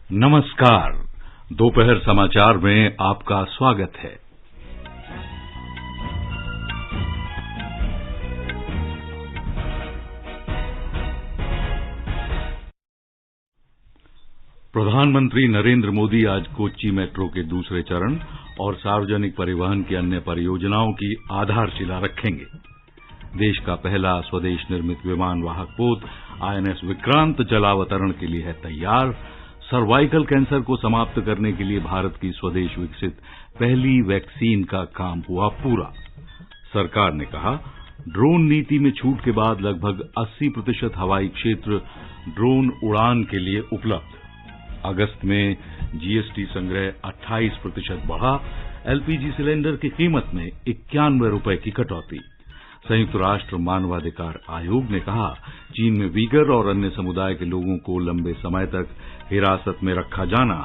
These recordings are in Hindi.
नमस्कार। दोपहर समाचार में आपका स्वागत है। प्रधानमंत्री नरेंद्र मोदी आज कोच्चि मेट्रो के दूसरे चरण और सार्वजनिक परिवहन की अन्य परियोजनाओं की आधारशिला रखेंगे। देश का पहला स्वदेश निर्मित विमान वाहक पोत आईएनएस विक्रांत जलावतरण के लिए है तैयार। सर्वाइकल कैंसर को समाप्त करने के लिए भारत की स्वदेश विकसित पहली वैक्सीन का काम हुआ पूरा। सरकार ने कहा, ड्रोन नीति में छूट के बाद लगभग 80% हवाई क्षेत्र ड्रोन उड़ान के लिए उपलब्ध। अगस्त में जीएसटी संग्रह 28% बढ़ा। एलपीजी सिलेंडर की कीमत में 91 रुपए की कटौती। संयुक्त राष्ट्र मानवाधिकार आयोग ने कहा, चीन में वीगर और अन्य समुदाय के लोगों को लंबे समय तक हिरासत में रखा जाना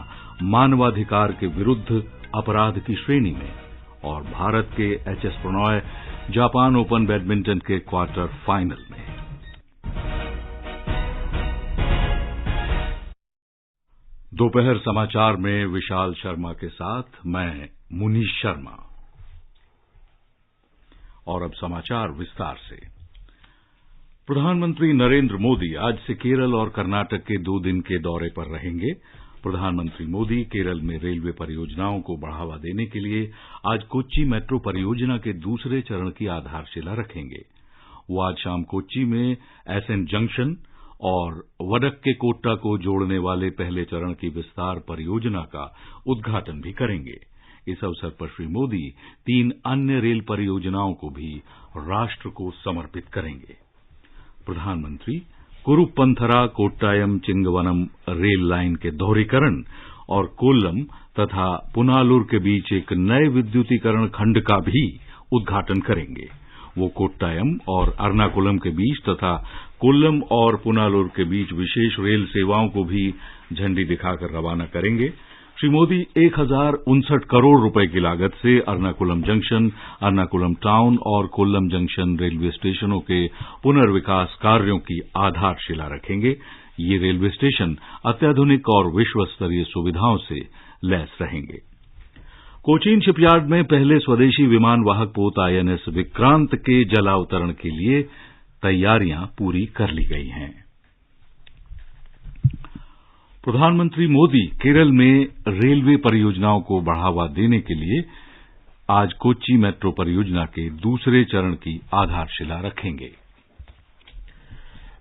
मानवाधिकार के विरुद्ध अपराध की श्रेणी में। और भारत के HS Prannoy Japan open badminton के क्वार्टर फाइनल में। दोपहर समाचार में विशाल शर्मा के साथ मैं मुनीश शर्मा। और अब समाचार विस्तार से। प्रधानमंत्री नरेंद्र मोदी आज से केरल और कर्नाटक के 2 दिन के दौरे पर रहेंगे। प्रधानमंत्री मोदी केरल में रेलवे परियोजनाओं को बढ़ावा देने के लिए आज कोच्चि मेट्रो परियोजना के दूसरे चरण की आधारशिला रखेंगे। वो आज शाम कोच्चि में एसएन जंक्शन और वडक्केकोट्टा को जोड़ने वाले पहले चरण की विस्तार परियोजना का उद्घाटन भी करेंगे। इस अवसर पर श्री मोदी 3 अन्य रेल परियोजनाओं को भी राष्ट्र को समर्पित करेंगे। प्रधानमंत्री कुरुपंथरा कोट्टायम चिंगवनम रेल लाइन के दोहरीकरण और कोल्लम तथा पुनालुर के बीच एक नए विद्युतीकरण खंड का भी उद्घाटन करेंगे। वो कोट्टायम और एर्नाकुलम के बीच तथा कोल्लम और पुनालुर के बीच विशेष रेल सेवाओं को भी झंडी दिखाकर रवाना करेंगे। श्री मोदी 1059 करोड़ रुपए की लागत से एर्नाकुलम जंक्शन, एर्नाकुलम टाउन और कोल्लम जंक्शन रेलवे स्टेशनों के पुनर्विकास कार्यों की आधारशिला रखेंगे। ये रेलवे स्टेशन अत्याधुनिक और विश्व स्तरीय सुविधाओं से लैस रहेंगे। कोचीन शिपयार्ड में पहले स्वदेशी विमान वाहक पोत आईएनएस विक्रांत के जलावतरण के लिए तैयारियां पूरी कर ली गई हैं। प्रधानमंत्री मोदी केरल में रेलवे परियोजनाओं को बढ़ावा देने के लिए आज कोच्चि मेट्रो परियोजना के दूसरे चरण की आधारशिला रखेंगे।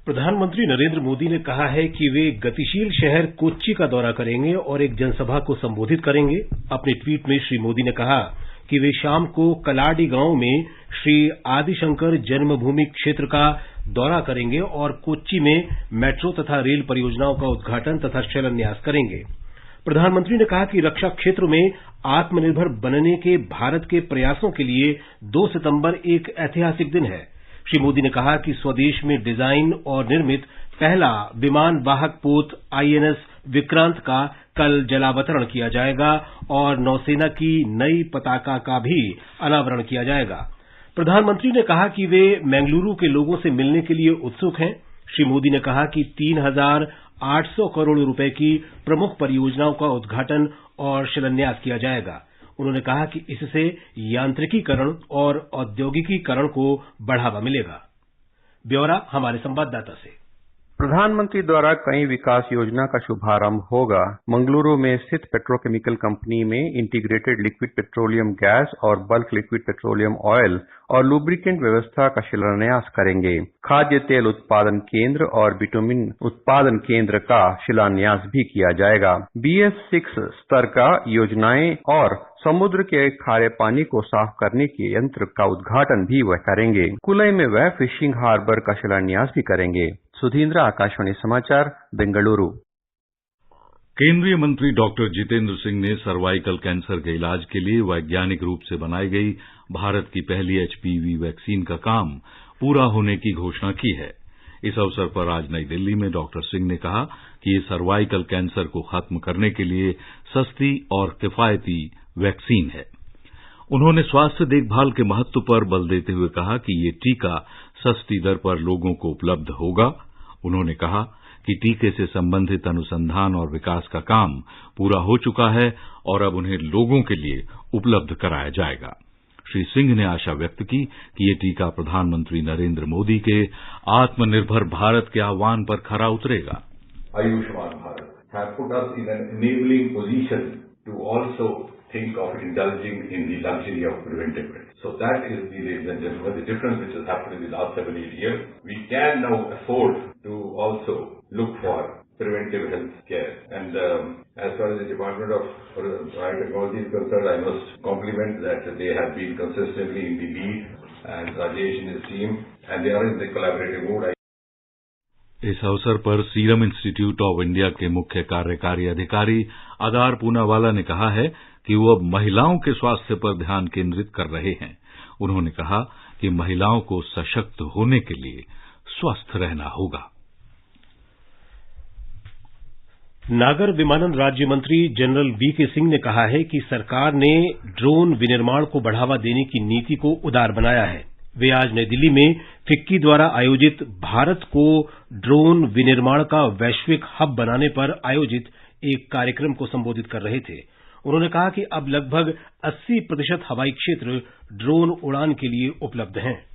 प्रधानमंत्री नरेंद्र मोदी ने कहा है कि वे गतिशील शहर कोच्चि का दौरा करेंगे और एक जनसभा को संबोधित करेंगे। अपने ट्वीट में श्री मोदी ने कहा कि वे शाम को कलाडी गांव में श्री आदिशंकर जन्मभूमि क्षेत्र का दौरा करेंगे और कोच्चि में मेट्रो तथा रेल परियोजनाओं का उद्घाटन तथा शिलान्यास करेंगे। प्रधानमंत्री ने कहा कि रक्षा क्षेत्र में आत्मनिर्भर बनने के भारत के प्रयासों के लिए 2 सितंबर एक ऐतिहासिक दिन है। श्री मोदी ने कहा कि स्वदेश में डिजाइन और निर्मित पहला विमान वाहक पोत आईएनएस विक्रांत का कल जलावतरण किया जाएगा और नौसेना की नई पताका का भी अनावरण किया जाएगा। प्रधानमंत्री ने कहा कि वे बेंगलुरु के लोगों से मिलने के लिए उत्सुक हैं। श्री मोदी ने कहा कि 3800 करोड़ रुपए की प्रमुख परियोजनाओं का उद्घाटन और शिलान्यास किया जाएगा। उन्होंने कहा कि इससे यांत्रिकीकरण और औद्योगिकीकरण को बढ़ावा मिलेगा। ब्यौरा हमारे संवाददाता से। प्रधानमंत्री द्वारा कई विकास योजना का शुभारंभ होगा। मंगलुरु में स्थित पेट्रोकेमिकल कंपनी में इंटीग्रेटेड लिक्विड पेट्रोलियम गैस और बल्क लिक्विड पेट्रोलियम ऑयल और लुब्रिकेंट व्यवस्था का शिलान्यास करेंगे। खाद्य तेल उत्पादन केंद्र और बिटुमिन उत्पादन केंद्र का शिलान्यास भी किया जाएगा। BS6 स्तर का योजनाएं और समुद्र के खारे पानी को साफ करने के यंत्र का उद्घाटन भी वह करेंगे। कुलई में वह फिशिंग हार्बर का शिलान्यास भी करेंगे। सुधींद्र, आकाशवाणी समाचार, बेंगलुरु। केंद्रीय मंत्री डॉक्टर जितेंद्र सिंह ने सर्वाइकल कैंसर के इलाज के लिए वैज्ञानिक रूप से बनाई गई भारत की पहली HPV वैक्सीन का काम पूरा होने की घोषणा की है। इस अवसर पर आज नई दिल्ली में डॉक्टर सिंह ने कहा कि ये सर्वाइकल कैंसर को खत्म करने के लिए सस्ती और किफायती वैक्सीन है। उन्होंने स्वास्थ्य देखभाल के महत्व पर बल देते हुए कहा कि ये टीका सस्ती दर पर लोगों को उपलब्ध होगा। उन्होंने कहा कि टीके से संबंधित अनुसंधान और विकास का काम पूरा हो चुका है और अब उन्हें लोगों के लिए उपलब्ध कराया जाएगा। श्री सिंह ने आशा व्यक्त की कि ये टीका प्रधानमंत्री नरेंद्र मोदी के आत्मनिर्भर भारत के आह्वान पर खरा उतरेगा। Ayushman Bharat has put us in an enabling position to also think of indulging in the luxury of preventive medicine. So that is, ladies and gentlemen, the difference which has happened in the last 7-8 years. We can now afford to also look for preventive health care. And as far as the Department of Biotechnology is concerned, I must compliment that they have been consistently in the lead, and Rajesh and his team, and they are in the collaborative mood. इस अवसर पर सीरम इंस्टीट्यूट ऑफ इंडिया के मुख्य कार्यकारी अधिकारी आदार पूनावाला ने कहा है कि वो अब महिलाओं के स्वास्थ्य पर ध्यान केंद्रित कर रहे हैं। उन्होंने कहा कि महिलाओं को सशक्त होने के लिए स्वस्थ रहना होगा। नागर विमानन राज्य मंत्री जनरल वीके सिंह ने कहा है कि सरकार ने ड्रोन विनिर्माण को बढ़ावा देने की नीति को उदार बनाया है। वे आज नई दिल्ली में फिक्की द्वारा आयोजित भारत को ड्रोन विनिर्माण का वैश्विक हब बनाने पर आयोजित एक कार्यक्रम को संबोधित कर रहे थे। उन्होंने कहा कि अब लगभग 80% हवाई क्षेत्र ड्रोन उड़ान के लिए उपलब्ध हैं।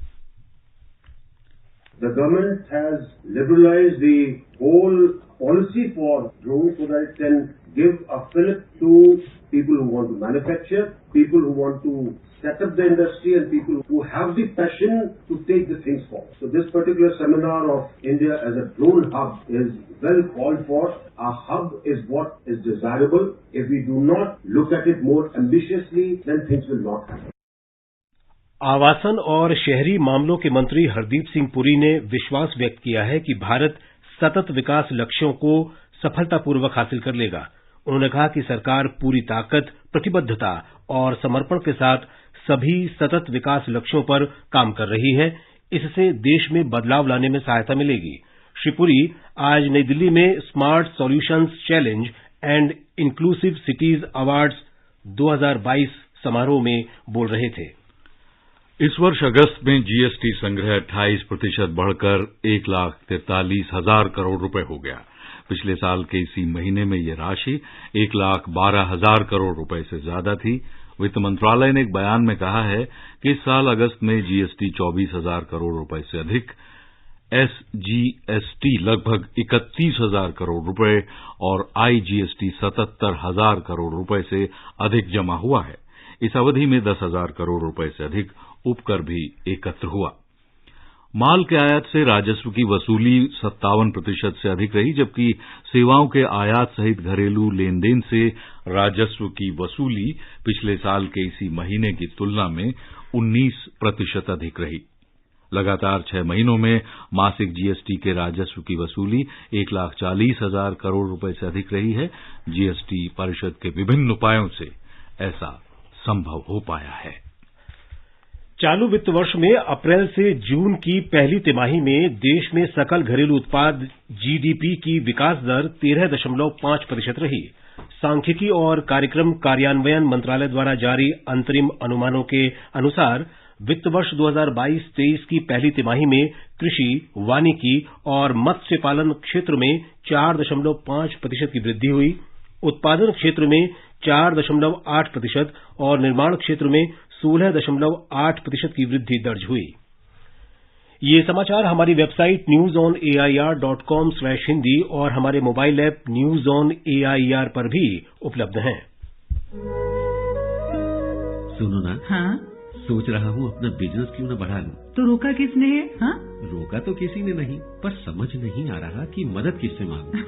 The government has liberalized the whole policy for drones so that it can give a fillip to people who want to manufacture, people who want to set up the industry, and people who have the passion to take the things forward. So this particular seminar of India as a drone hub is well called for. A hub is what is desirable. If we do not look at it more ambitiously, then things will not happen. आवासन और शहरी मामलों के मंत्री हरदीप सिंह पुरी ने विश्वास व्यक्त किया है कि भारत सतत विकास लक्ष्यों को सफलतापूर्वक हासिल कर लेगा। उन्होंने कहा कि सरकार पूरी ताकत, प्रतिबद्धता और समर्पण के साथ सभी सतत विकास लक्ष्यों पर काम कर रही है। इससे देश में बदलाव लाने में सहायता मिलेगी। श्री पुरी आज नई दिल्ली में smart solutions challenge and inclusive cities awards 2022 समारोह में बोल रहे थे। इस वर्ष अगस्त में जीएसटी संग्रह 28% बढ़कर 1,43,000 करोड़ रुपए हो गया। पिछले साल के इसी महीने में यह राशि 1,12,000 करोड़ रुपए से ज्यादा थी। वित्त मंत्रालय ने एक बयान में कहा है कि इस साल अगस्त में जीएसटी 24,000 करोड़ रुपए से अधिक, एसजीएसटी लगभग 31,000 करोड़ रुपए और आईजीएसटी 77,000 करोड़ रुपए से अधिक जमा हुआ है। इस अवधि में 10,000 करोड़ रुपए से अधिक उपकर भी एकत्र हुआ। माल के आयात से राजस्व की वसूली 57% से अधिक रही, जबकि सेवाओं के आयात सहित घरेलू लेन देन से राजस्व की वसूली पिछले साल के इसी महीने की तुलना में 19% अधिक रही। लगातार 6 महीनों में मासिक जीएसटी के राजस्व की वसूली 1,40,000 करोड़ रुपए से अधिक रही है। जीएसटी परिषद के विभिन्न उपायों से ऐसा संभव हो पाया है। चालू वित्त वर्ष में अप्रैल से जून की पहली तिमाही में देश में सकल घरेलू उत्पाद जीडीपी की विकास दर 13.5% रही। सांख्यिकी और कार्यक्रम कार्यान्वयन मंत्रालय द्वारा जारी अंतरिम अनुमानों के अनुसार वित्त वर्ष 2022-23 की पहली तिमाही में कृषि, वानिकी और मत्स्य पालन क्षेत्र में 4.5% की वृद्धि हुई। उत्पादन क्षेत्र में 4.8% और निर्माण क्षेत्र में 16.8% की वृद्धि दर्ज हुई। ये समाचार हमारी वेबसाइट newsonair.com/hindi और हमारे mobile app news on AIR पर भी उपलब्ध हैं। सुनो ना, हाँ? सोच रहा हूँ अपना बिजनेस क्यों न बढ़ा लूं। तो रोका किसने है? हाँ? रोका तो किसी ने नहीं, पर समझ नहीं आ रहा कि मदद किससे मांगूं।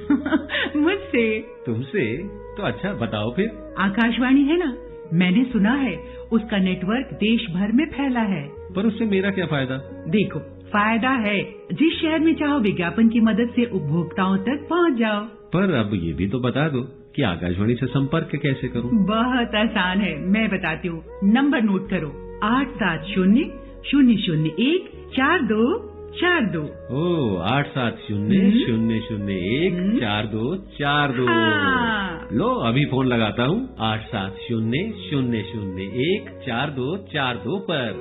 मुझसे। तुमसे? तो अच्छा बताओ फिर। आकाशवाणी है ना, मैंने सुना है उसका नेटवर्क देश भर में फैला है। पर उससे मेरा क्या फायदा? देखो, फायदा है। जिस शहर में चाहो विज्ञापन की मदद से उपभोक्ताओं तक पहुंच जाओ। पर अब ये भी तो बता दो कि आकाशवाणी से संपर्क कैसे करूं? बहुत आसान है, मैं बताती हूँ। नंबर नोट करो, 870-001-4242। ओ 870-001-4242। हाँ। लो अभी फोन लगाता हूँ 870-001-4242 पर।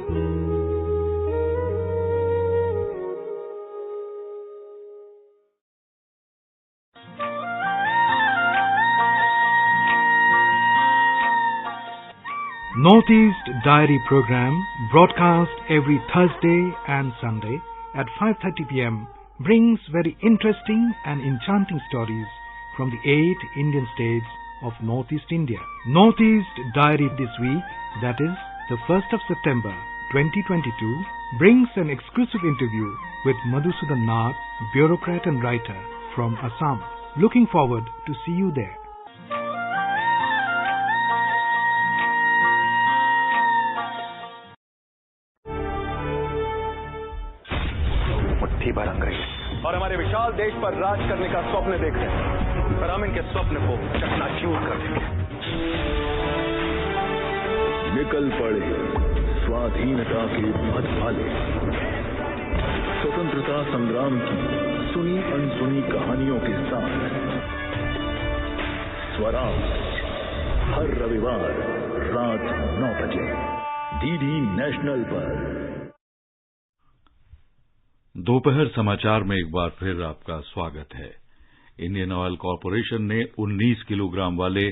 Northeast Diary program, broadcast every Thursday and Sunday at 5:30 p.m. brings very interesting and enchanting stories from the 8 Indian states of Northeast India. Northeast Diary this week, that is the 1st of September 2022, brings an exclusive interview with Madhusudan Nag, bureaucrat and writer from Assam. Looking forward to see you there. मुट्ठी भर अंग्रेज और हमारे विशाल देश पर राज करने का स्वप्न देख रहे हैं, पर हम इनके स्वप्न को चकनाचूर कर देंगे। निकल पड़े स्वाधीनता के पथ वाले, स्वतंत्रता संग्राम की सुनी अनसुनी कहानियों के साथ स्वराज हर रविवार रात 9 बजे डीडी नेशनल पर। दोपहर समाचार में एक बार फिर आपका स्वागत है। इंडियन ऑयल कॉरपोरेशन ने 19 किलोग्राम वाले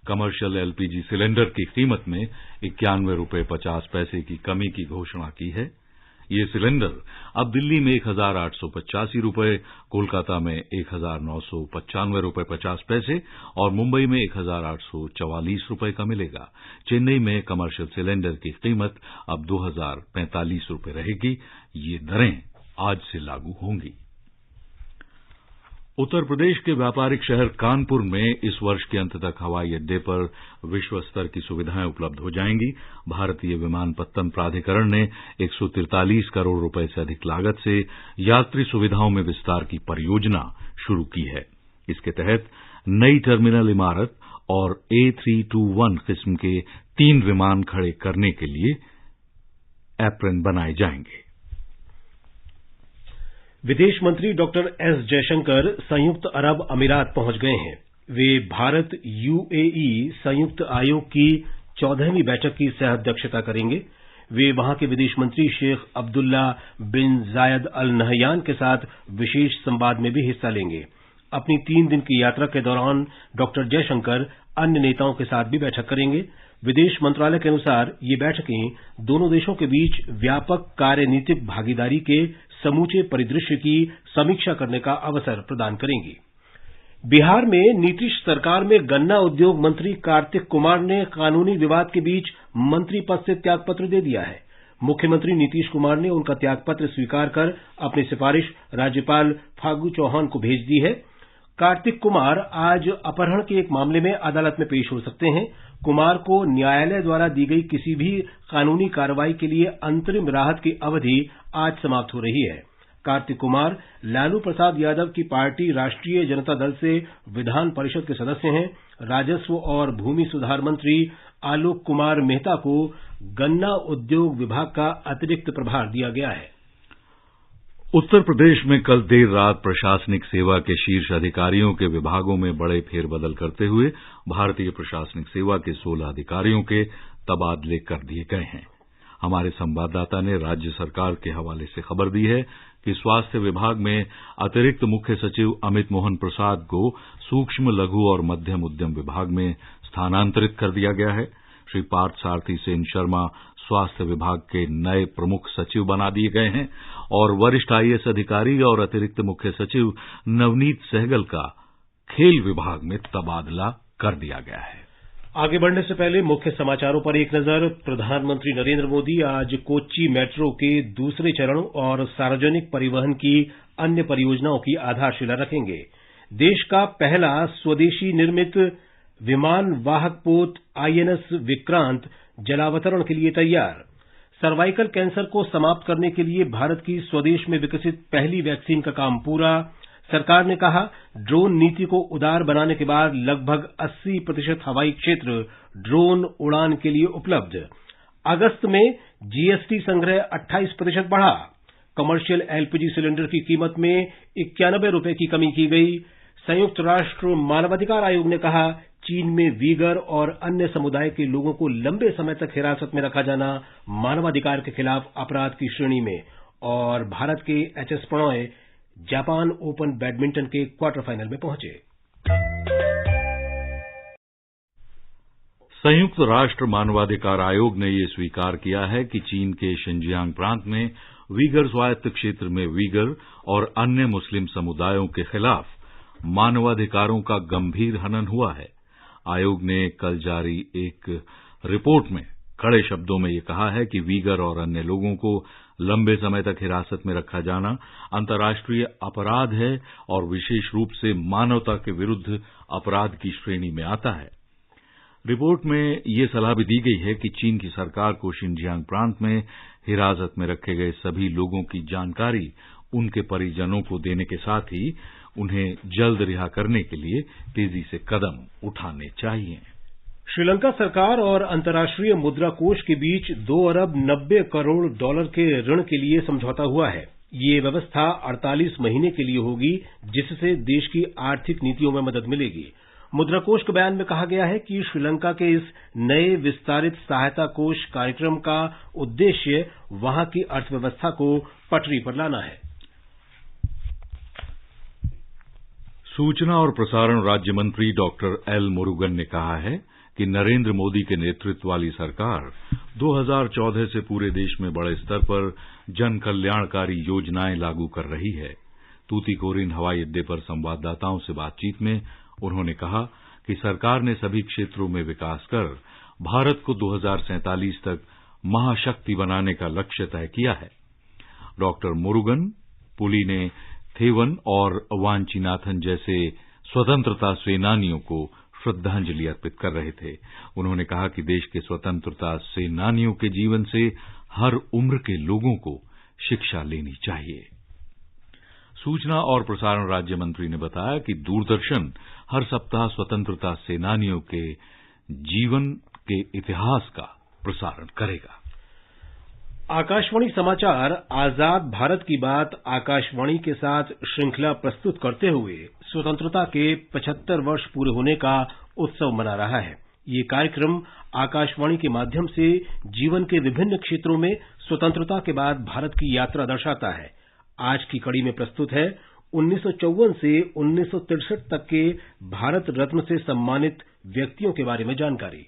कमर्शियल एलपीजी सिलेंडर की कीमत में 91 रुपये 50 पैसे की कमी की घोषणा की है। ये सिलेंडर अब दिल्ली में 1,885 रुपये, कोलकाता में 1,995 रुपये 50 पैसे और मुंबई में 1,844 रुपये का मिलेगा। चेन्नई में कमर्शियल सिलेंडर की कीमत अब 2,045 रुपये रहेगी। ये दरें आज से लागू होंगी। उत्तर प्रदेश के व्यापारिक शहर कानपुर में इस वर्ष के अंत तक हवाई अड्डे पर विश्व स्तर की सुविधाएं उपलब्ध हो जाएंगी। भारतीय विमानपत्तन प्राधिकरण ने 143 करोड़ रुपए से अधिक लागत से यात्री सुविधाओं में विस्तार की परियोजना शुरू की है। इसके तहत नई टर्मिनल इमारत और A321 किस्म के 3 विमान खड़े करने के लिए एप्रन बनाए जाएंगे। विदेश मंत्री डॉक्टर एस जयशंकर संयुक्त अरब अमीरात पहुंच गए हैं। वे भारत यूएई संयुक्त आयोग की 14वीं बैठक की सह अध्यक्षता करेंगे। वे वहां के विदेश मंत्री शेख अब्दुल्ला बिन जायद अल नहयान के साथ विशेष संवाद में भी हिस्सा लेंगे। अपनी 3 दिन की यात्रा के दौरान डॉक्टर जयशंकर अन्य नेताओं के साथ भी बैठक करेंगे। विदेश मंत्रालय के अनुसार ये बैठकें दोनों देशों के बीच व्यापक कार्यनीतिक भागीदारी के समूचे परिदृश्य की समीक्षा करने का अवसर प्रदान करेंगी। बिहार में नीतीश सरकार में गन्ना उद्योग मंत्री कार्तिक कुमार ने कानूनी विवाद के बीच मंत्री पद से त्यागपत्र दे दिया है। मुख्यमंत्री नीतीश कुमार ने उनका त्यागपत्र स्वीकार कर अपनी सिफारिश राज्यपाल फागू चौहान को भेज दी है। कार्तिक कुमार आज अपहरण के एक मामले में अदालत में पेश हो सकते हैं। कुमार को न्यायालय द्वारा दी गई किसी भी कानूनी कार्रवाई के लिए अंतरिम राहत की अवधि आज समाप्त हो रही है। कार्तिक कुमार लालू प्रसाद यादव की पार्टी राष्ट्रीय जनता दल से विधान परिषद के सदस्य हैं। राजस्व और भूमि सुधार मंत्री आलोक कुमार मेहता को गन्ना उद्योग विभाग का अतिरिक्त प्रभार दिया गया है। उत्तर प्रदेश में कल देर रात प्रशासनिक सेवा के शीर्ष अधिकारियों के विभागों में बड़े फेरबदल करते हुए भारतीय प्रशासनिक सेवा के 16 अधिकारियों के तबादले कर दिए गए हैं। हमारे संवाददाता ने राज्य सरकार के हवाले से खबर दी है कि स्वास्थ्य विभाग में अतिरिक्त मुख्य सचिव अमित मोहन प्रसाद को सूक्ष्म लघु और मध्यम उद्यम विभाग में स्थानांतरित कर दिया गया है। श्री पार्थ सारथी सेन शर्मा स्वास्थ्य विभाग के नए प्रमुख सचिव बना दिए गए हैं और वरिष्ठ आईएएस अधिकारी और अतिरिक्त मुख्य सचिव नवनीत सहगल का खेल विभाग में तबादला कर दिया गया है। आगे बढ़ने से पहले मुख्य समाचारों पर एक नजर। प्रधानमंत्री नरेंद्र मोदी आज कोच्चि मेट्रो के दूसरे चरण और सार्वजनिक परिवहन की अन्य परियोजनाओं की आधारशिला रखेंगे। देश का पहला स्वदेशी निर्मित विमान वाहक पोत आईएनएस विक्रांत जलावतरण के लिए तैयार। सर्वाइकल कैंसर को समाप्त करने के लिए भारत की स्वदेश में विकसित पहली वैक्सीन का काम पूरा। सरकार ने कहा, ड्रोन नीति को उदार बनाने के बाद लगभग 80% हवाई क्षेत्र ड्रोन उड़ान के लिए उपलब्ध। अगस्त में जीएसटी संग्रह 28% बढ़ा। कमर्शियल एलपीजी सिलेंडर की कीमत में 91 रुपये की कमी की गई। संयुक्त राष्ट्र मानवाधिकार आयोग ने कहा, चीन में वीगर और अन्य समुदाय के लोगों को लंबे समय तक हिरासत में रखा जाना मानवाधिकार के खिलाफ अपराध की श्रेणी में। और भारत के HS Prannoy Japan open badminton के क्वार्टर फाइनल में पहुंचे। संयुक्त राष्ट्र मानवाधिकार आयोग ने ये स्वीकार किया है कि चीन के शिनजियांग प्रांत में वीगर स्वायत्त क्षेत्र में वीगर और अन्य मुस्लिम समुदायों के खिलाफ मानवाधिकारों का गंभीर हनन हुआ है। आयोग ने कल जारी एक रिपोर्ट में कड़े शब्दों में ये कहा है कि वीगर और अन्य लोगों को लंबे समय तक हिरासत में रखा जाना अंतर्राष्ट्रीय अपराध है और विशेष रूप से मानवता के विरुद्ध अपराध की श्रेणी में आता है। रिपोर्ट में ये सलाह भी दी गई है कि चीन की सरकार को शिनजियांग प्रांत में हिरासत में रखे गए सभी लोगों की जानकारी उनके परिजनों को देने के साथ ही उन्हें जल्द रिहा करने के लिए तेजी से कदम उठाने चाहिए। श्रीलंका सरकार और अंतर्राष्ट्रीय मुद्रा कोष के बीच 2 अरब 90 करोड़ डॉलर के ऋण के लिए समझौता हुआ है। ये व्यवस्था 48 महीने के लिए होगी, जिससे देश की आर्थिक नीतियों में मदद मिलेगी। मुद्रा कोष के बयान में कहा गया है कि श्रीलंका के इस नए विस्तारित सहायता कोष कार्यक्रम का उद्देश्य वहां की अर्थव्यवस्था को पटरी पर लाना है। सूचना और प्रसारण राज्य मंत्री डॉक्टर एल मुरुगन ने कहा है कि नरेंद्र मोदी के नेतृत्व वाली सरकार 2014 से पूरे देश में बड़े स्तर पर जन कल्याणकारी योजनाएं लागू कर रही है। तूतीकोरिन हवाई अड्डे पर संवाददाताओं से बातचीत में उन्होंने कहा कि सरकार ने सभी क्षेत्रों में विकास कर भारत को 2047 तक महाशक्ति बनाने का लक्ष्य तय किया है। डॉक्टर मुरुगन पुलिने थेवन और वांचीनाथन जैसे स्वतंत्रता सेनानियों को श्रद्धांजलि अर्पित कर रहे थे। उन्होंने कहा कि देश के स्वतंत्रता सेनानियों के जीवन से हर उम्र के लोगों को शिक्षा लेनी चाहिए। सूचना और प्रसारण राज्य मंत्री ने बताया कि दूरदर्शन हर सप्ताह स्वतंत्रता सेनानियों के जीवन के इतिहास का प्रसारण करेगा। आकाशवाणी समाचार आजाद भारत की बात आकाशवाणी के साथ श्रृंखला प्रस्तुत करते हुए स्वतंत्रता के 75 वर्ष पूरे होने का उत्सव मना रहा है। ये कार्यक्रम आकाशवाणी के माध्यम से जीवन के विभिन्न क्षेत्रों में स्वतंत्रता के बाद भारत की यात्रा दर्शाता है। आज की कड़ी में प्रस्तुत है 1954 से 1963 तक के भारत रत्न से सम्मानित व्यक्तियों के बारे में जानकारी।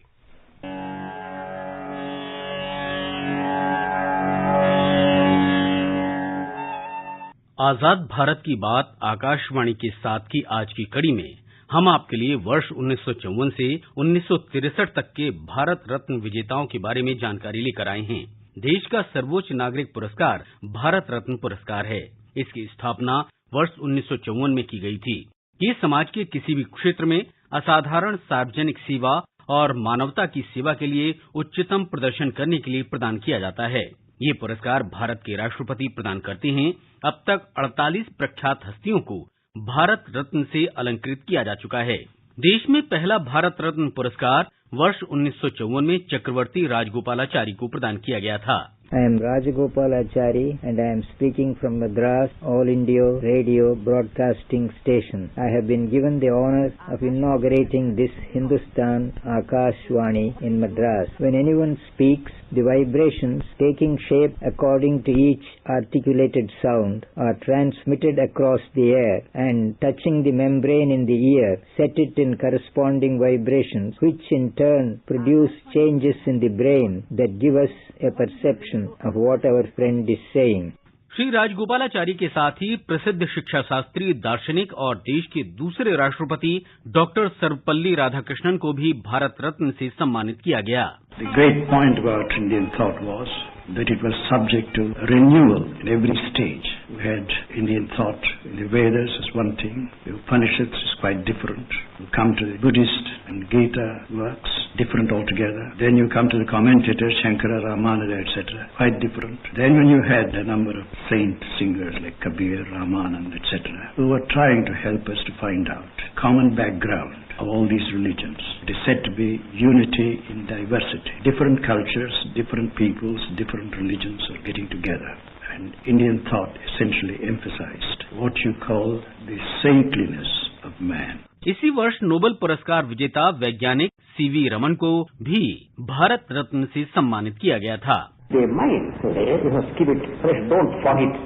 आजाद भारत की बात आकाशवाणी के साथ की आज की कड़ी में हम आपके लिए वर्ष 1954 से 1963 तक के भारत रत्न विजेताओं के बारे में जानकारी लेकर आए हैं। देश का सर्वोच्च नागरिक पुरस्कार भारत रत्न पुरस्कार है। इसकी स्थापना वर्ष 1954 में की गई थी। ये समाज के किसी भी क्षेत्र में असाधारण सार्वजनिक सेवा और मानवता की सेवा के लिए उच्चतम प्रदर्शन करने के लिए प्रदान किया जाता है। ये पुरस्कार भारत के राष्ट्रपति प्रदान करते हैं। अब तक 48 प्रख्यात हस्तियों को भारत रत्न से अलंकृत किया जा चुका है। देश में पहला भारत रत्न पुरस्कार वर्ष 1954 में चक्रवर्ती राजगोपालाचारी को प्रदान किया गया था। I am Rajagopalachari and I am speaking from Madras All India Radio Broadcasting Station. I have been given the honor of inaugurating this Hindustan Akashvani in Madras. When anyone speaks, the vibrations taking shape according to each articulated sound are transmitted across the air and touching the membrane in the ear, set it in corresponding vibrations, which in turn produce changes in the brain that give us a perception of what our friend is saying. Shri Rajagopalachari के साथ ही प्रसिद्ध शिक्षा शास्त्री, दार्शनिक और देश के दूसरे राष्ट्रपति डॉक्टर सर्वपल्ली राधाकृष्णन को भी भारत रत्न से सम्मानित किया गया। The great point about Indian thought was that it was subject to renewal in every stage. We had Indian thought in the Vedas is one thing, the Upanishads is quite different. You come to the Buddhist and Gita works, different altogether. Then you come to the commentators, Shankara, Ramananda, etc., quite different. Then when you had a number of saint singers like Kabir, Ramananda, etc., who were trying to help us to find out common background of all these religions. It is said to be unity in diversity. Different cultures, different peoples, different religions are getting together. And Indian thought essentially emphasized what you call the saintliness of man. इसी वर्ष नोबेल पुरस्कार विजेता वैज्ञानिक सीवी रमन को भी भारत रत्न से सम्मानित किया गया था। The mind today, you must keep it fresh. Don't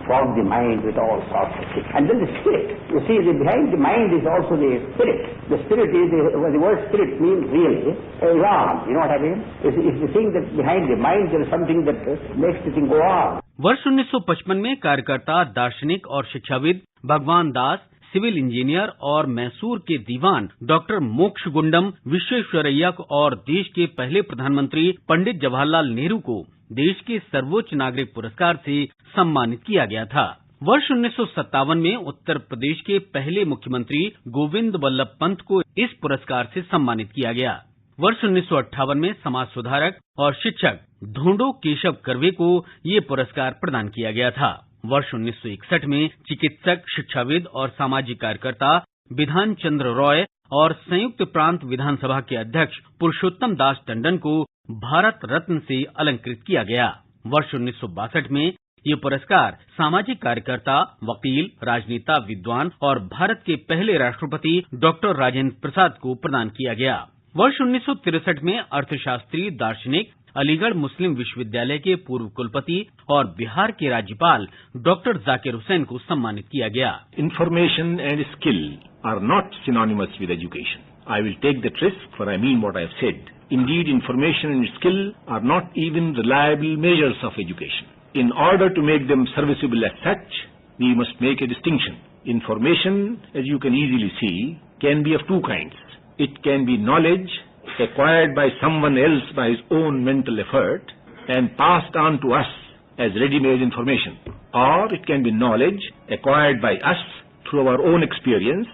fog the mind with all sorts of things. And then the spirit. You see, behind the mind is also the spirit. The spirit is, the word spirit means really, elan. You know what I mean? It's the thing that behind the mind there is something that makes the thing go on. वर्ष 1955 में कार्यकर्ता, दार्शनिक और शिक्षाविद भगवान दास, सिविल इंजीनियर और मैसूर के दीवान डॉक्टर मोक्षगुंडम विश्वेश्वरैया और देश के पहले प्रधानमंत्री पंडित जवाहरलाल नेहरू को देश के सर्वोच्च नागरिक पुरस्कार से सम्मानित किया गया था। वर्ष 1957 में उत्तर प्रदेश के पहले मुख्यमंत्री गोविंद वल्लभ पंत को इस पुरस्कार से सम्मानित किया गया। वर्ष 1958 में समाज सुधारक और शिक्षक ढोंडो केशव कर्वे को ये पुरस्कार प्रदान किया गया था। वर्ष 1961 में चिकित्सक, शिक्षाविद और सामाजिक कार्यकर्ता विधान चंद्र रॉय और संयुक्त प्रांत विधानसभा के अध्यक्ष पुरुषोत्तम दास टंडन को भारत रत्न से अलंकृत किया गया। वर्ष 1962 में ये पुरस्कार सामाजिक कार्यकर्ता, वकील, राजनेता, विद्वान और भारत के पहले राष्ट्रपति डॉक्टर राजेंद्र प्रसाद को प्रदान किया गया। वर्ष 1963 में अर्थशास्त्री, दार्शनिक, अलीगढ़ मुस्लिम विश्वविद्यालय के पूर्व कुलपति और बिहार के राज्यपाल डॉक्टर जाकिर हुसैन को सम्मानित किया गया। Information and skill are not synonymous with education. I will take that risk, for I mean what I have said. Indeed, information and skill are not even reliable measures of education. In order to make them serviceable as such, we must make a distinction. Information, as you can easily see, can be of two kinds. It can be knowledge acquired by someone else by his own mental effort and passed on to us as ready-made information. Or it can be knowledge acquired by us through our own experience,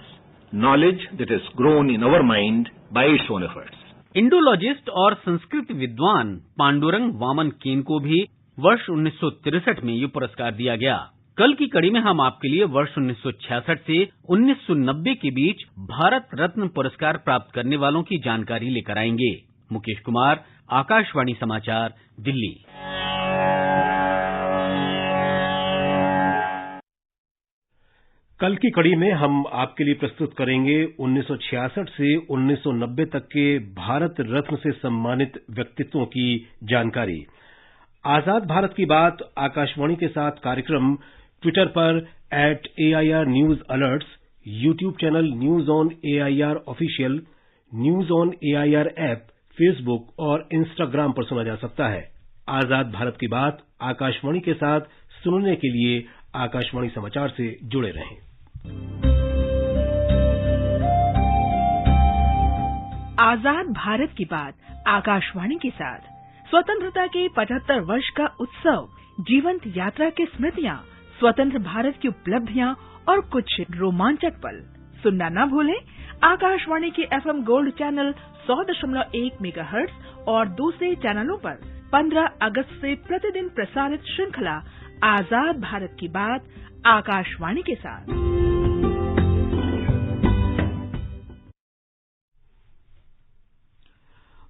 knowledge that has grown in our mind by its own efforts. Indologist और संस्कृत विद्वान पांडुरंग वामन केन को भी वर्ष 1963 में ये पुरस्कार दिया गया। कल की कड़ी में हम आपके लिए वर्ष 1966 से 1990 के बीच भारत रत्न पुरस्कार प्राप्त करने वालों की जानकारी लेकर आएंगे। मुकेश कुमार, आकाशवाणी समाचार, दिल्ली। कल की कड़ी में हम आपके लिए प्रस्तुत करेंगे 1966 से 1990 तक के भारत रत्न से सम्मानित व्यक्तित्वों की जानकारी। आजाद भारत की बात आकाशवाणी के साथ कार्यक्रम ट्विटर पर @AIR news alerts, YouTube channel news on AIR official, news on AIR app, Facebook और इंस्टाग्राम पर सुना जा सकता है। आजाद भारत की बात आकाशवाणी के साथ सुनने के लिए आकाशवाणी समाचार से जुड़े रहें। आजाद भारत की बात आकाशवाणी के साथ स्वतंत्रता के 75 वर्ष का उत्सव, जीवंत यात्रा की स्मृतियां, स्वतंत्र भारत की उपलब्धियां और कुछ रोमांचक पल सुनना न भूलें। आकाशवाणी के FM गोल्ड चैनल 100.1 मेगाहर्ट्ज और दूसरे चैनलों पर 15 अगस्त से प्रतिदिन प्रसारित श्रृंखला आजाद भारत की बात आकाशवाणी के साथ।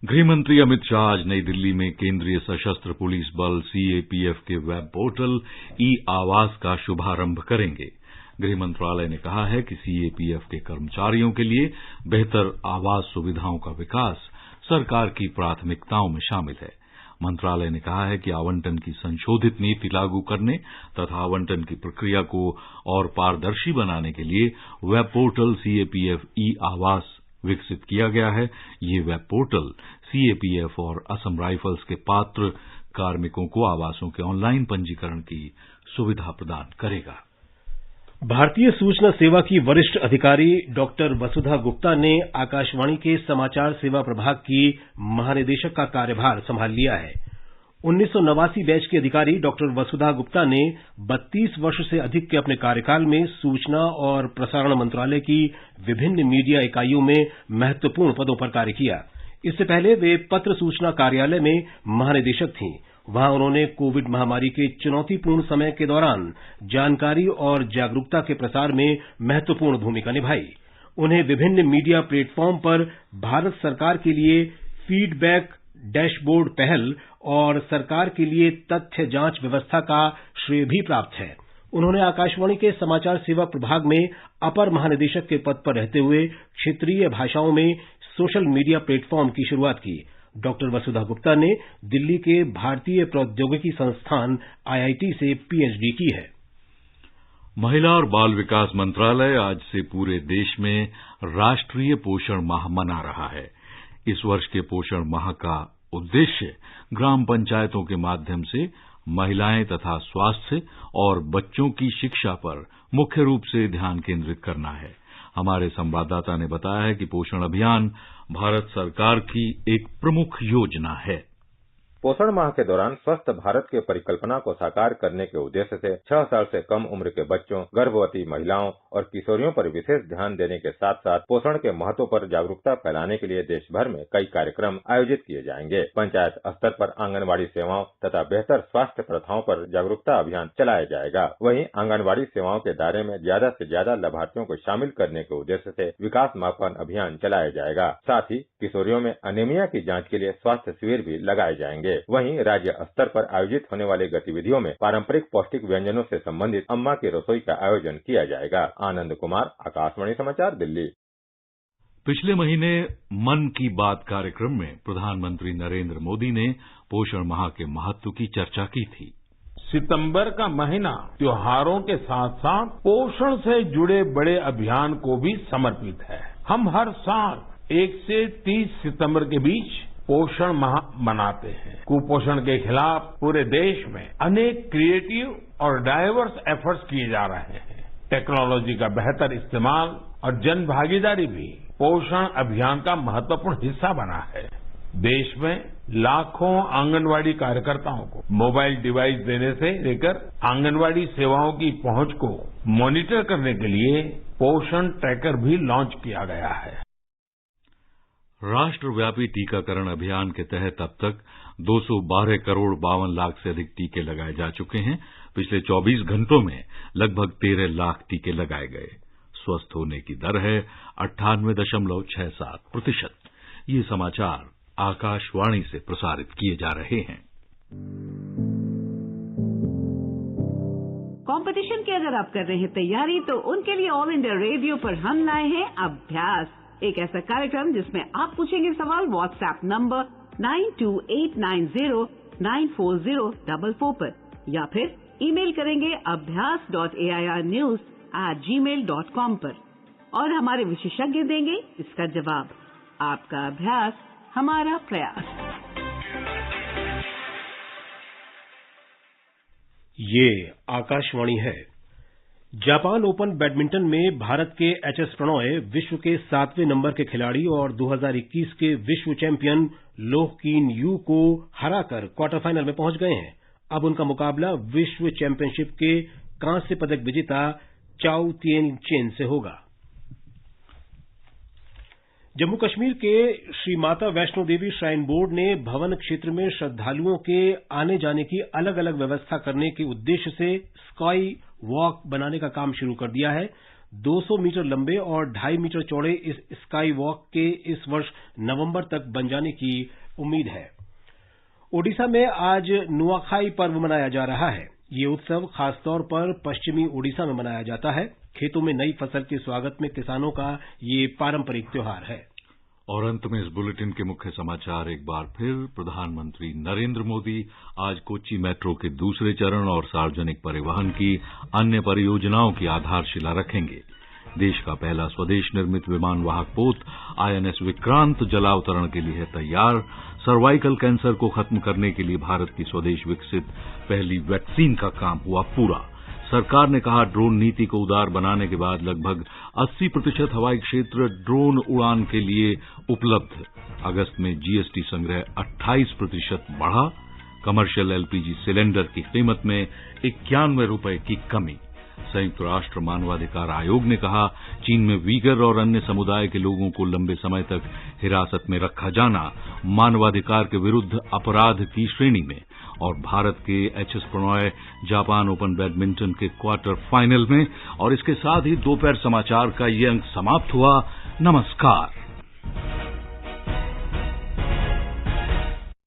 गृहमंत्री अमित शाह आज नई दिल्ली में केंद्रीय सशस्त्र पुलिस बल CAPF के वेब पोर्टल ई-आवास का शुभारंभ करेंगे। गृह मंत्रालय ने कहा है कि CAPF के कर्मचारियों के लिए बेहतर आवास सुविधाओं का विकास सरकार की प्राथमिकताओं में शामिल है। मंत्रालय ने कहा है कि आवंटन की संशोधित नीति लागू करने तथा आवंटन की प्रक्रिया को और पारदर्शी बनाने के लिए वेब पोर्टल CAPF ई-आवास विकसित किया गया है। ये वेब पोर्टल CAPF और असम राइफल्स के पात्र कार्मिकों को आवासों के ऑनलाइन पंजीकरण की सुविधा प्रदान करेगा। भारतीय सूचना सेवा की वरिष्ठ अधिकारी डॉक्टर वसुधा गुप्ता ने आकाशवाणी के समाचार सेवा प्रभाग की महानिदेशक का कार्यभार संभाल लिया है। 1989 बैच की अधिकारी डॉक्टर वसुधा गुप्ता ने 32 वर्ष से अधिक के अपने कार्यकाल में सूचना और प्रसारण मंत्रालय की विभिन्न मीडिया इकाइयों में महत्वपूर्ण पदों पर कार्य किया। इससे पहले वे पत्र सूचना कार्यालय में महानिदेशक थीं। वहां उन्होंने कोविड महामारी के चुनौतीपूर्ण समय के दौरान जानकारी और जागरूकता के प्रसार में महत्वपूर्ण भूमिका निभाई। उन्हें विभिन्न मीडिया प्लेटफॉर्म पर भारत सरकार के लिए फीडबैक डैशबोर्ड पहल और सरकार के लिए तथ्य जांच व्यवस्था का श्रेय भी प्राप्त है। उन्होंने आकाशवाणी के समाचार सेवा प्रभाग में अपर महानिदेशक के पद पर रहते हुए क्षेत्रीय भाषाओं में सोशल मीडिया प्लेटफॉर्म की शुरुआत की। डॉक्टर वसुधा गुप्ता ने दिल्ली के भारतीय प्रौद्योगिकी संस्थान IIT से PhD की है। महिला और बाल विकास मंत्रालय आज से पूरे देश में राष्ट्रीय पोषण माह मना रहा है। इस वर्ष के पोषण माह का उद्देश्य ग्राम पंचायतों के माध्यम से महिलाएं तथा स्वास्थ्य और बच्चों की शिक्षा पर मुख्य रूप से ध्यान केंद्रित करना है। हमारे संवाददाता ने बताया है कि पोषण अभियान भारत सरकार की एक प्रमुख योजना है। पोषण माह के दौरान स्वस्थ भारत के परिकल्पना को साकार करने के उद्देश्य से 6 साल से कम उम्र के बच्चों, गर्भवती महिलाओं और किशोरियों पर विशेष ध्यान देने के साथ साथ पोषण के महत्व पर जागरूकता फैलाने के लिए देश भर में कई कार्यक्रम आयोजित किए जाएंगे। पंचायत स्तर पर आंगनबाड़ी सेवाओं तथा बेहतर स्वास्थ्य प्रथाओं पर जागरूकता अभियान चलाया जाएगा। वहीं आंगनबाड़ी सेवाओं के दायरे में ज्यादा से ज्यादा लाभार्थियों को शामिल करने के उद्देश्य से विकास मापन अभियान चलाया जाएगा। साथ ही किशोरियों में एनीमिया की जांच के लिए स्वास्थ्य शिविर भी लगाए जाएंगे। वहीं राज्य स्तर पर आयोजित होने वाली गतिविधियों में पारंपरिक पौष्टिक व्यंजनों से संबंधित अम्मा की रसोई का आयोजन किया जाएगा। आनंद कुमार, आकाशवाणी समाचार, दिल्ली। पिछले महीने मन की बात कार्यक्रम में प्रधानमंत्री नरेंद्र मोदी ने पोषण माह के महत्व की चर्चा की थी। सितंबर का महीना त्योहारों के साथ साथ पोषण से जुड़े बड़े अभियान को भी समर्पित है। हम हर साल 1 से 30 सितंबर के बीच पोषण माह मनाते हैं। कुपोषण के खिलाफ पूरे देश में अनेक क्रिएटिव और डाइवर्स एफर्ट्स किए जा रहे हैं। टेक्नोलॉजी का बेहतर इस्तेमाल और जन भागीदारी भी पोषण अभियान का महत्वपूर्ण हिस्सा बना है। देश में लाखों आंगनवाड़ी कार्यकर्ताओं को मोबाइल डिवाइस देने से लेकर आंगनवाड़ी सेवाओं की पहुंच को मॉनिटर करने के लिए पोषण ट्रैकर भी लॉन्च किया गया है। राष्ट्रव्यापी टीकाकरण अभियान के तहत अब तक 212 करोड़ 52 लाख से अधिक टीके लगाए जा चुके हैं। पिछले 24 घंटों में लगभग 13 लाख टीके लगाए गए। स्वस्थ होने की दर है 98.67%। ये समाचार आकाशवाणी से प्रसारित किए जा रहे हैं। कंपटीशन की अगर आप कर रहे हैं तैयारी, तो उनके लिए ऑल इंडिया रेडियो पर हम लाए हैं अभ्यास, एक ऐसा कार्यक्रम जिसमें आप पूछेंगे सवाल व्हाट्सएप नंबर 9289094044 पर, या फिर ईमेल करेंगे abhyas.airnews@gmail.com पर, और हमारे विशेषज्ञ देंगे इसका जवाब। आपका अभ्यास हमारा प्रयास। ये आकाशवाणी है। जापान ओपन बैडमिंटन में भारत के HS प्रणॉय विश्व के 7वें नंबर के खिलाड़ी और 2021 के विश्व चैंपियन लोह कीन यू को हराकर क्वार्टर फाइनल में पहुंच गए हैं। अब उनका मुकाबला विश्व चैंपियनशिप के कांस्य पदक विजेता चाओ तिएन चेन से होगा। जम्मू कश्मीर के श्री माता वैष्णो देवी श्राइन बोर्ड ने भवन क्षेत्र में श्रद्धालुओं के आने जाने की अलग अलग व्यवस्था करने के उद्देश्य से स्काई वॉक बनाने का काम शुरू कर दिया है। 200 मीटर लंबे और 2.5 मीटर चौड़े इस स्काई वॉक के इस वर्ष नवंबर तक बन जाने की उम्मीद है। ओडिशा में आज नुआखाई पर्व मनाया जा रहा है। ये उत्सव खासतौर पर पश्चिमी ओडिशा में मनाया जाता है। खेतों में नई फसल के स्वागत में किसानों का ये पारंपरिक त्योहार है। और अंत में इस बुलेटिन के मुख्य समाचार एक बार फिर। प्रधानमंत्री नरेंद्र मोदी आज कोच्चि मेट्रो के दूसरे चरण और सार्वजनिक परिवहन की अन्य परियोजनाओं की आधारशिला रखेंगे। देश का पहला स्वदेश निर्मित विमान वाहक पोत INS विक्रांत जलावतरण के लिए है तैयार। सर्वाइकल कैंसर को खत्म करने के लिए भारत की स्वदेश विकसित पहली वैक्सीन का काम हुआ पूरा। सरकार ने कहा ड्रोन नीति को उदार बनाने के बाद लगभग 80% हवाई क्षेत्र ड्रोन उड़ान के लिए उपलब्ध। अगस्त में GST संग्रह 28% बढ़ा। कमर्शियल LPG सिलेंडर की कीमत में 91 रुपए की कमी। संयुक्त राष्ट्र मानवाधिकार आयोग ने कहा चीन में वीगर और अन्य समुदाय के लोगों को लंबे समय तक हिरासत में रखा जाना मानवाधिकार के विरुद्ध अपराध की श्रेणी में। और भारत के HS Prannoy Japan open badminton के क्वार्टर फाइनल में। और इसके साथ ही दोपहर समाचार का ये अंक समाप्त हुआ। नमस्कार।